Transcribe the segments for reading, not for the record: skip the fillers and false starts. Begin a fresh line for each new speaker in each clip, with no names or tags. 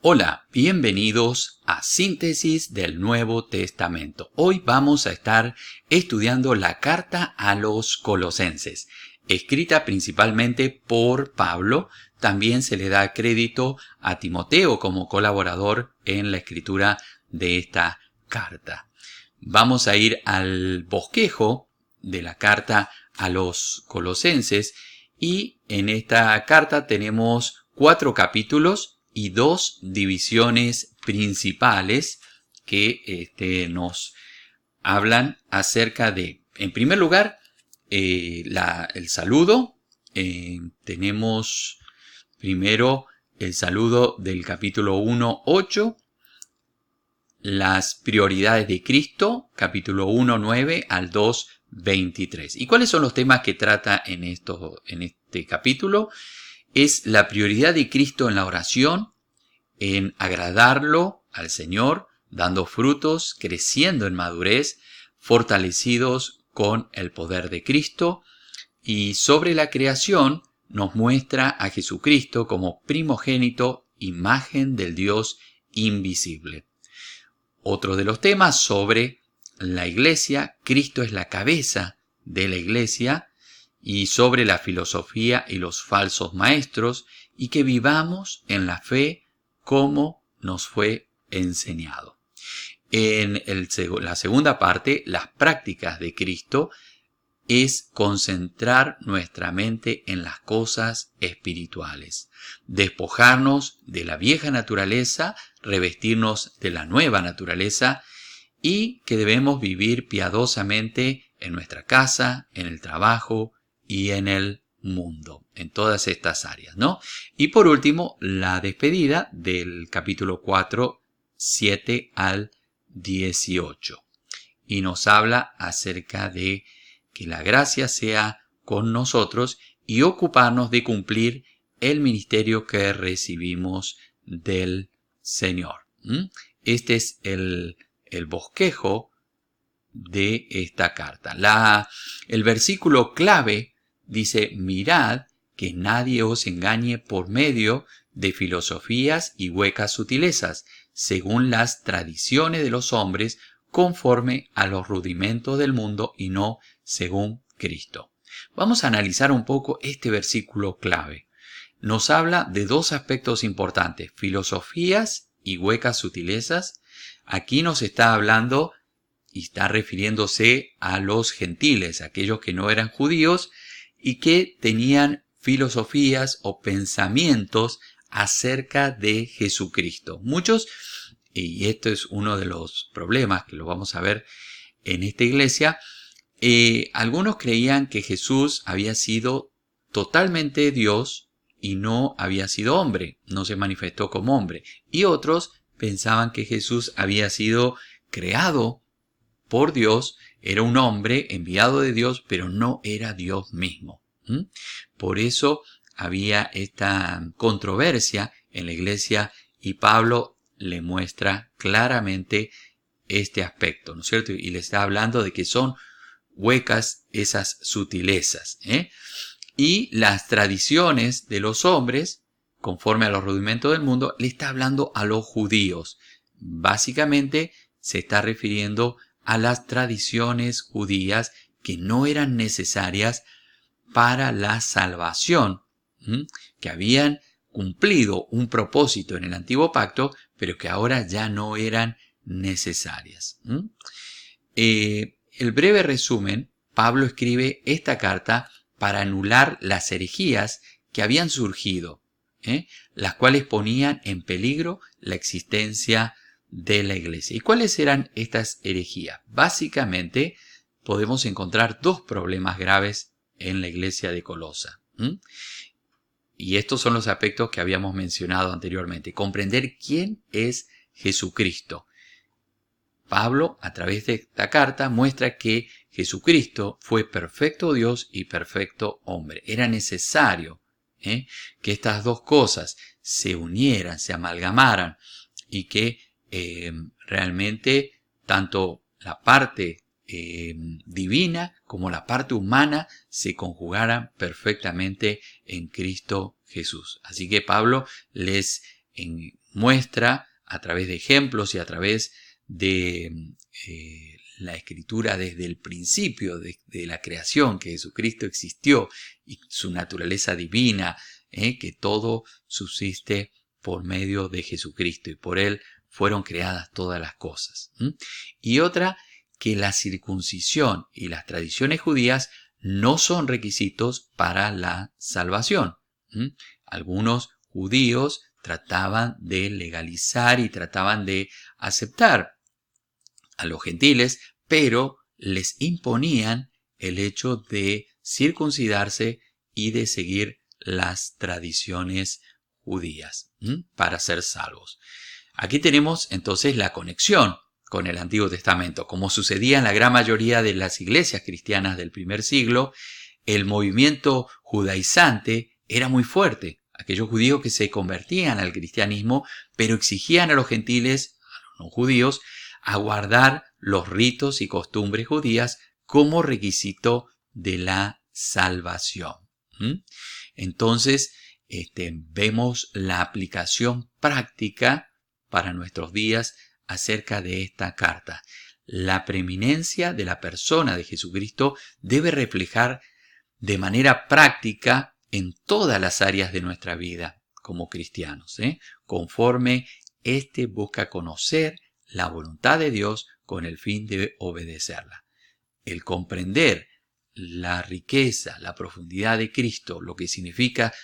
Hola, bienvenidos a Síntesis del Nuevo Testamento. Hoy vamos a estar estudiando la carta a los Colosenses, escrita principalmente por Pablo. También se le da crédito a Timoteo como colaborador en la escritura de esta carta. Vamos a ir al bosquejo de la carta a los Colosenses y en esta carta tenemos 4 capítulos y 2 divisiones principales que nos hablan acerca de, en primer lugar, el saludo. Tenemos primero el saludo del capítulo 1:8, las prioridades de Cristo, capítulo 1:9 al 2:23. ¿Y cuáles son los temas que trata en este capítulo? Es la prioridad de Cristo en la oración, en agradarlo al Señor, dando frutos, creciendo en madurez, fortalecidos con el poder de Cristo. Y sobre la creación nos muestra a Jesucristo como primogénito, imagen del Dios invisible. Otro de los temas sobre la iglesia, Cristo es la cabeza de la iglesia, y sobre la filosofía y los falsos maestros, y que vivamos en la fe como nos fue enseñado. En la segunda parte, las prácticas de Cristo, es concentrar nuestra mente en las cosas espirituales, despojarnos de la vieja naturaleza, revestirnos de la nueva naturaleza, y que debemos vivir piadosamente en nuestra casa, en el trabajo y en el mundo, en todas estas áreas, ¿no? Y por último, la despedida del capítulo 4, 7 al 18. Y nos habla acerca de que la gracia sea con nosotros y ocuparnos de cumplir el ministerio que recibimos del Señor. Este es el bosquejo de esta carta. El versículo clave dice: mirad que nadie os engañe por medio de filosofías y huecas sutilezas, según las tradiciones de los hombres, conforme a los rudimentos del mundo y no según Cristo. Vamos a analizar un poco este versículo clave. Nos habla de 2 aspectos importantes: filosofías y huecas sutilezas. Aquí nos está hablando y está refiriéndose a los gentiles, aquellos que no eran judíos y que tenían filosofías o pensamientos acerca de Jesucristo. Muchos, y esto es uno de los problemas que lo vamos a ver en esta iglesia, algunos creían que Jesús había sido totalmente Dios y no había sido hombre, no se manifestó como hombre. Y otros pensaban que Jesús había sido creado por Dios, era un hombre enviado de Dios, pero no era Dios mismo. Por eso había esta controversia en la iglesia y Pablo le muestra claramente este aspecto, ¿no es cierto? Y le está hablando de que son huecas esas sutilezas, Y las tradiciones de los hombres, conforme a los rudimentos del mundo, le está hablando a los judíos. Básicamente se está refiriendo a las tradiciones judías que no eran necesarias para la salvación, que habían cumplido un propósito en el antiguo pacto, pero que ahora ya no eran necesarias. El breve resumen: Pablo escribe esta carta para anular las herejías que habían surgido, las cuales ponían en peligro la existencia de la iglesia. ¿Y cuáles eran estas herejías? Básicamente podemos encontrar 2 problemas graves en la iglesia de Colosa. Y estos son los aspectos que habíamos mencionado anteriormente. Comprender quién es Jesucristo. Pablo, a través de esta carta, muestra que Jesucristo fue perfecto Dios y perfecto hombre. Era necesario que estas 2 cosas se unieran, se amalgamaran y que realmente tanto la parte divina como la parte humana se conjugaran perfectamente en Cristo Jesús. Así que Pablo les muestra a través de ejemplos y a través de la escritura desde el principio de la creación, que Jesucristo existió y su naturaleza divina, que todo subsiste por medio de Jesucristo y por Él fueron creadas todas las cosas. Y otra, que la circuncisión y las tradiciones judías no son requisitos para la salvación. Algunos judíos trataban de legalizar y trataban de aceptar a los gentiles, pero les imponían el hecho de circuncidarse y de seguir las tradiciones judías para ser salvos. Aquí tenemos entonces la conexión con el Antiguo Testamento. Como sucedía en la gran mayoría de las iglesias cristianas del primer siglo, el movimiento judaizante era muy fuerte. Aquellos judíos que se convertían al cristianismo, pero exigían a los gentiles, a los no judíos, a guardar los ritos y costumbres judías como requisito de la salvación. Entonces, vemos la aplicación práctica para nuestros días acerca de esta carta. La preeminencia de la persona de Jesucristo debe reflejar de manera práctica en todas las áreas de nuestra vida como cristianos, conforme busca conocer la voluntad de Dios con el fin de obedecerla. El comprender la riqueza, la profundidad de Cristo, lo que significa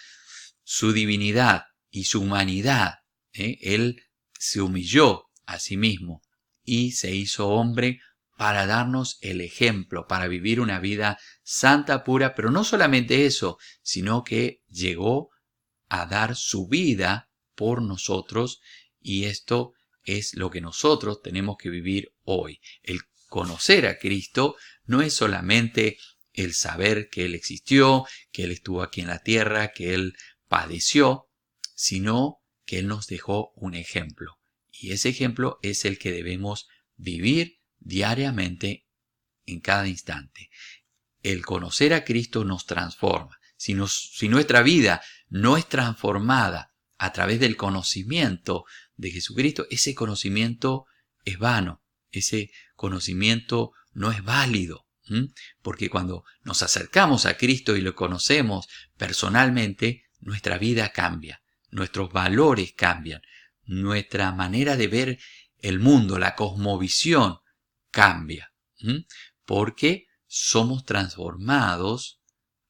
su divinidad y su humanidad. Él se humilló a sí mismo y se hizo hombre para darnos el ejemplo, para vivir una vida santa, pura, pero no solamente eso, sino que llegó a dar su vida por nosotros, y esto es lo que nosotros tenemos que vivir hoy. El conocer a Cristo no es solamente el saber que Él existió, que Él estuvo aquí en la tierra, que Él padeció, sino que Él nos dejó un ejemplo. Y ese ejemplo es el que debemos vivir diariamente en cada instante. El conocer a Cristo nos transforma. Si nuestra vida no es transformada a través del conocimiento de Jesucristo, ese conocimiento es vano, ese conocimiento no es válido. Porque cuando nos acercamos a Cristo y lo conocemos personalmente, nuestra vida cambia, nuestros valores cambian, nuestra manera de ver el mundo, la cosmovisión cambia, porque somos transformados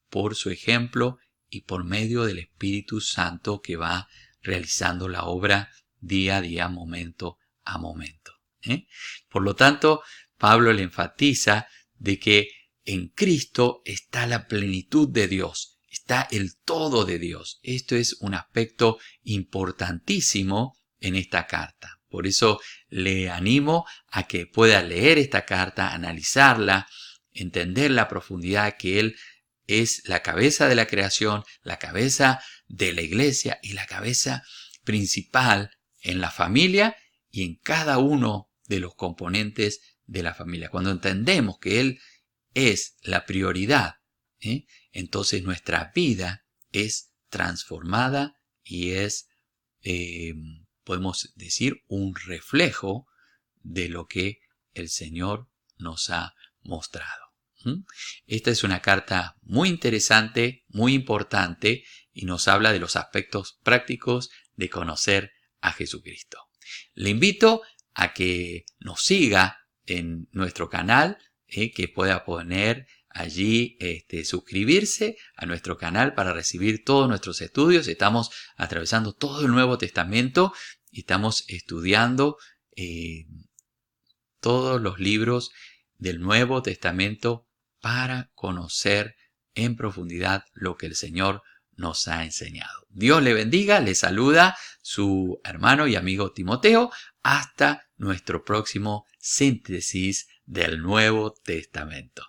por su ejemplo y por medio del Espíritu Santo que va realizando la obra día a día, momento a momento. Por lo tanto, Pablo le enfatiza de que en Cristo está la plenitud de Dios, está el todo de Dios. Esto es un aspecto importantísimo en esta carta. Por eso le animo a que pueda leer esta carta, analizarla, entender la profundidad que Él es la cabeza de la creación, la cabeza de la iglesia y la cabeza principal en la familia y en cada uno de los componentes de la familia. Cuando entendemos que Él es la prioridad, entonces nuestra vida es transformada y es, podemos decir, un reflejo de lo que el Señor nos ha mostrado. Esta es una carta muy interesante, muy importante, y nos habla de los aspectos prácticos de conocer a Jesucristo. Le invito a que nos siga en nuestro canal, que pueda poner allí suscribirse a nuestro canal para recibir todos nuestros estudios. Estamos atravesando todo el Nuevo Testamento y estamos estudiando todos los libros del Nuevo Testamento para conocer en profundidad lo que el Señor nos ha enseñado. Dios le bendiga, le saluda su hermano y amigo Timoteo. Hasta nuestro próximo síntesis del Nuevo Testamento.